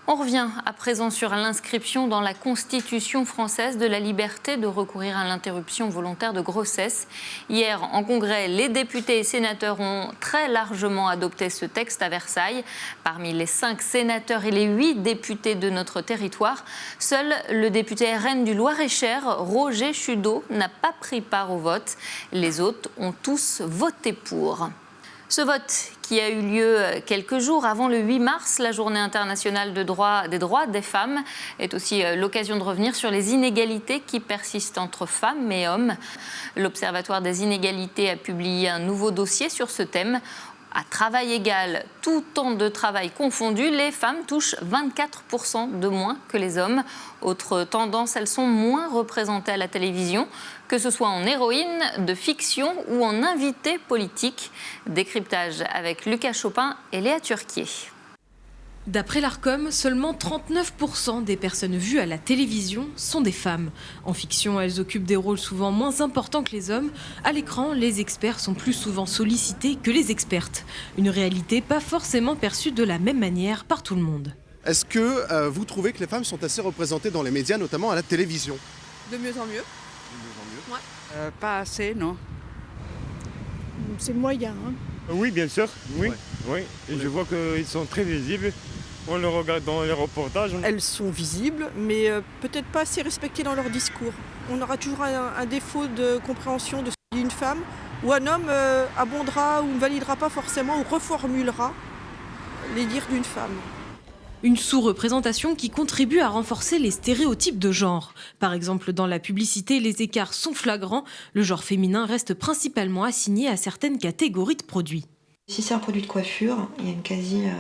On revient à présent sur l'inscription dans la Constitution française de la liberté de recourir à l'interruption volontaire de grossesse. Hier, en Congrès, les députés et sénateurs ont très largement adopté ce texte à Versailles. Parmi les 5 sénateurs et les 8 députés de notre territoire, seul le député RN du Loir-et-Cher, Roger Chudeau, n'a pas pris part au vote. Les autres ont tous voté pour. Ce vote qui a eu lieu quelques jours avant le 8 mars, la journée internationale des droits des femmes, est aussi l'occasion de revenir sur les inégalités qui persistent entre femmes et hommes. L'Observatoire des inégalités a publié un nouveau dossier sur ce thème. À travail égal, tout temps de travail confondu, les femmes touchent 24% de moins que les hommes. Autre tendance, elles sont moins représentées à la télévision, que ce soit en héroïne de fiction ou en invité politique. Décryptage avec Lucas Chopin et Léa Turquier. D'après l'Arcom, seulement 39% des personnes vues à la télévision sont des femmes. En fiction, elles occupent des rôles souvent moins importants que les hommes. À l'écran, les experts sont plus souvent sollicités que les expertes. Une réalité pas forcément perçue de la même manière par tout le monde. Est-ce que vous trouvez que les femmes sont assez représentées dans les médias, notamment à la télévision? De mieux en mieux. Ouais. Pas assez, non. C'est moyen. Hein. Oui, bien sûr, oui. Ouais. Oui. Et je vois qu'ils sont très visibles. On le regarde dans les reportages. Elles sont visibles, mais peut-être pas assez respectées dans leur discours. On aura toujours un défaut de compréhension de ce que dit une femme, ou un homme abondera ou ne validera pas forcément ou reformulera les dires d'une femme. Une sous-représentation qui contribue à renforcer les stéréotypes de genre. Par exemple, dans la publicité, les écarts sont flagrants. Le genre féminin reste principalement assigné à certaines catégories de produits. Si c'est un produit de coiffure, il y a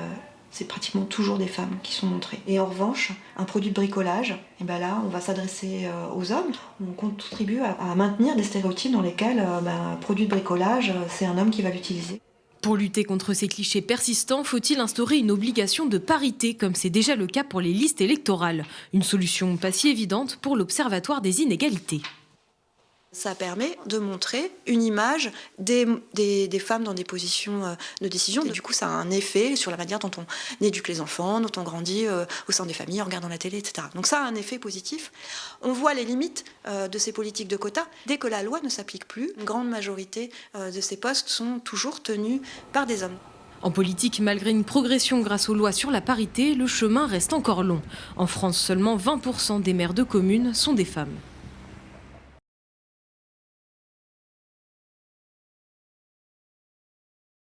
c'est pratiquement toujours des femmes qui sont montrées. Et en revanche, un produit de bricolage, et ben là, on va s'adresser aux hommes. On contribue à maintenir des stéréotypes dans lesquels un produit de bricolage, c'est un homme qui va l'utiliser. Pour lutter contre ces clichés persistants, faut-il instaurer une obligation de parité, comme c'est déjà le cas pour les listes électorales? Une solution pas si évidente pour l'Observatoire des inégalités. Ça permet de montrer une image des femmes dans des positions de décision. Et du coup, ça a un effet sur la manière dont on éduque les enfants, dont on grandit au sein des familles, en regardant la télé, etc. Donc ça a un effet positif. On voit les limites de ces politiques de quotas. Dès que la loi ne s'applique plus, une grande majorité de ces postes sont toujours tenus par des hommes. En politique, malgré une progression grâce aux lois sur la parité, le chemin reste encore long. En France, seulement 20% des maires de communes sont des femmes.